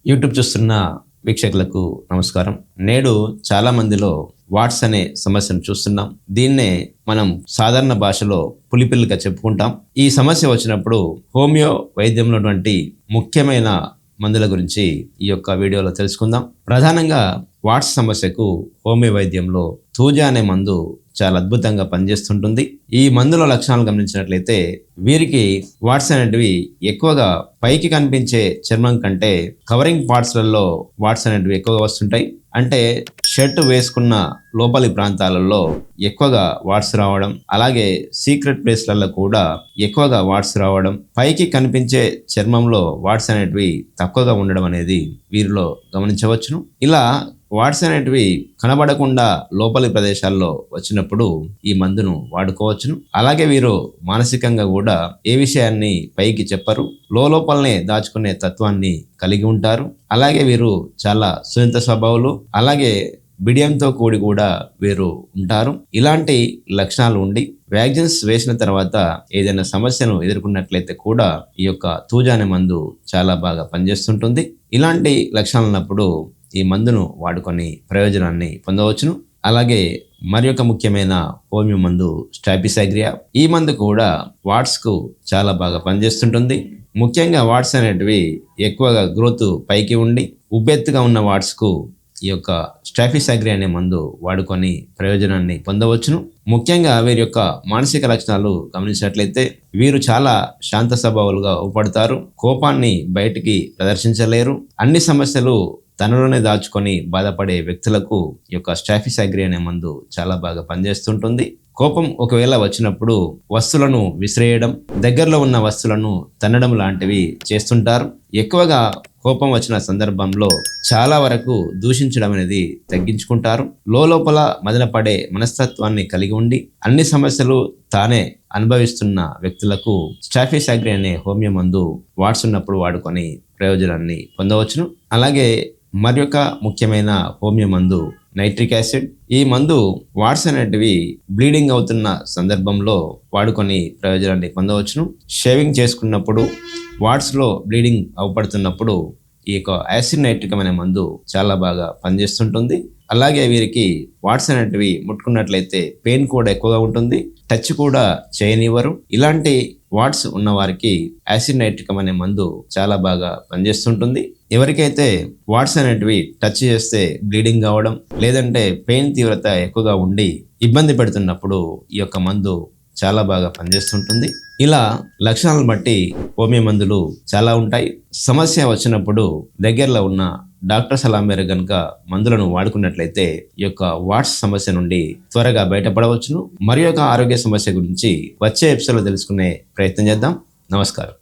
YouTube చూస్తున్న వీక్షకులకు నమస్కారం. నేడు చాలా మందిలో వాట్స్ అనే సమస్యను చూస్తున్నాం. దీన్నే మనం సాధారణ భాషలో పులిపిల్లిగా చెప్పుకుంటాం. ఈ సమస్య వచ్చినప్పుడు హోమియో వైద్యంలో ముఖ్యమైన మందుల గురించి ఈ యొక్క వీడియోలో తెలుసుకుందాం. ప్రధానంగా వాట్స్ సమస్యకు హోమియో వైద్యంలో తూజా అనే మందు చాలా అద్భుతంగా పనిచేస్తుంటుంది. ఈ మందుల లక్షణాలు గమనించినట్లయితే వీరికి వాట్స్ అనేటివి ఎక్కువగా పైకి కనిపించే చర్మం కంటే కవరింగ్ పార్ట్స్లలో వాట్స్ అనేటివి ఎక్కువగా వస్తుంటాయి. అంటే షర్ట్ వేసుకున్న లోపలి ప్రాంతాలలో ఎక్కువగా వాట్స్ రావడం, అలాగే సీక్రెట్ ప్లేస్లలో కూడా ఎక్కువగా వాట్స్ రావడం, పైకి కనిపించే చర్మంలో వాట్స్ అనేటివి తక్కువగా ఉండడం అనేది వీరిలో గమనించవచ్చును. ఇలా వాట్స్ అనేటివి కనబడకుండా లోపలి ప్రదేశాల్లో వచ్చినప్పుడు ఈ మందును వాడుకోవచ్చును. అలాగే వీరు మానసికంగా కూడా ఏ విషయాన్ని పైకి చెప్పరు, లోపలనే దాచుకునే తత్వాన్ని కలిగి ఉంటారు. అలాగే వీరు చాలా సున్నిత స్వభావాలు, అలాగే బిడియంతో కూడి కూడా వీరు ఉంటారు. ఇలాంటి లక్షణాలు ఉండి వ్యాక్సిన్స్ వేసిన తర్వాత ఏదైనా సమస్యను ఎదుర్కొన్నట్లయితే కూడా ఈ యొక్క తూజా అనే మందు చాలా బాగా పనిచేస్తుంటుంది. ఇలాంటి లక్షణాలు ఉన్నప్పుడు ఈ మందును వాడుకొని ప్రయోజనాన్ని పొందవచ్చును. అలాగే మరి ఒక ముఖ్యమైన హోమియో మందు స్ట్రాపిసాగ్రియా. ఈ మందు కూడా వాట్స్ కు చాలా బాగా పనిచేస్తుంటుంది. ముఖ్యంగా వాట్స్ అనేటివి ఎక్కువగా గ్రోత్ పైకి ఉండి ఉబ్బెత్తుగా ఉన్న వాట్స్ కు ఈ యొక్క స్ట్రాపిసాగ్రియా అనే మందు వాడుకొని ప్రయోజనాన్ని పొందవచ్చును. ముఖ్యంగా వీరి యొక్క మానసిక లక్షణాలు గమనించినట్లయితే వీరు చాలా శాంత స్వభావాలుగా ఊపడతారు. కోపాన్ని బయటికి ప్రదర్శించలేరు. అన్ని సమస్యలు తనలోనే దాచుకొని బాధపడే వ్యక్తులకు ఈ యొక్క స్ట్రాపిసాగ్రియా అనే మందు చాలా బాగా పనిచేస్తుంటుంది. కోపం ఒకవేళ వచ్చినప్పుడు వస్తువులను విసిరేయడం, దగ్గరలో ఉన్న వస్తువులను తన్నడం లాంటివి చేస్తుంటారు. ఎక్కువగా కోపం వచ్చిన సందర్భంలో చాలా వరకు దూషించడం అనేది తగ్గించుకుంటారు. లోపల మదనపడే మనస్తత్వాన్ని కలిగి ఉండి అన్ని సమస్యలు తానే అనుభవిస్తున్న వ్యక్తులకు స్ట్రాపిసాగ్రియా అనే హోమియో మందు వాట్స్ ఉన్నప్పుడు వాడుకొని ప్రయోజనాన్ని పొందవచ్చును. అలాగే మరి ఒక ముఖ్యమైన హోమియో మందు నైట్రిక్ యాసిడ్. ఈ మందు వాట్స్ అనేటివి బ్లీడింగ్ అవుతున్న సందర్భంలో వాడుకొని ప్రయోజనాన్ని పొందవచ్చును. షేవింగ్ చేసుకున్నప్పుడు వాట్స్లో బ్లీడింగ్ అవపడుతున్నప్పుడు ఈ యొక్క యాసిడ్ నైట్రిక్ అనే మందు చాలా బాగా పనిచేస్తుంటుంది. అలాగే వీరికి వాట్స్ అనేటివి ముట్టుకున్నట్లయితే పెయిన్ కూడా ఎక్కువగా ఉంటుంది, టచ్ కూడా చేయనివ్వరు. ఇలాంటి వాట్స్ ఉన్న వారికి యాసిడ్ నైట్రిక్ అనే మందు చాలా బాగా పనిచేస్తుంటుంది. ఎవరికైతే వాట్స్ అనేటివి టచ్ చేస్తే బ్లీడింగ్ కావడం, లేదంటే పెయిన్ తీవ్రత ఎక్కువగా ఉండి ఇబ్బంది పెడుతున్నప్పుడు ఈ యొక్క మందు చాలా బాగా పనిచేస్తుంటుంది. ఇలా లక్షణాలను బట్టి హోమియో మందులు చాలా ఉంటాయి. సమస్య వచ్చినప్పుడు దగ్గరలో ఉన్న డాక్టర్ సలహా మేరకు గనుక మందులను వాడుకున్నట్లయితే ఈ యొక్క వాట్స్ సమస్య నుండి త్వరగా బయటపడవచ్చును. మరి ఒక ఆరోగ్య సమస్య గురించి వచ్చే ఎపిసోడ్లో తెలుసుకునే ప్రయత్నం చేద్దాం. నమస్కారం.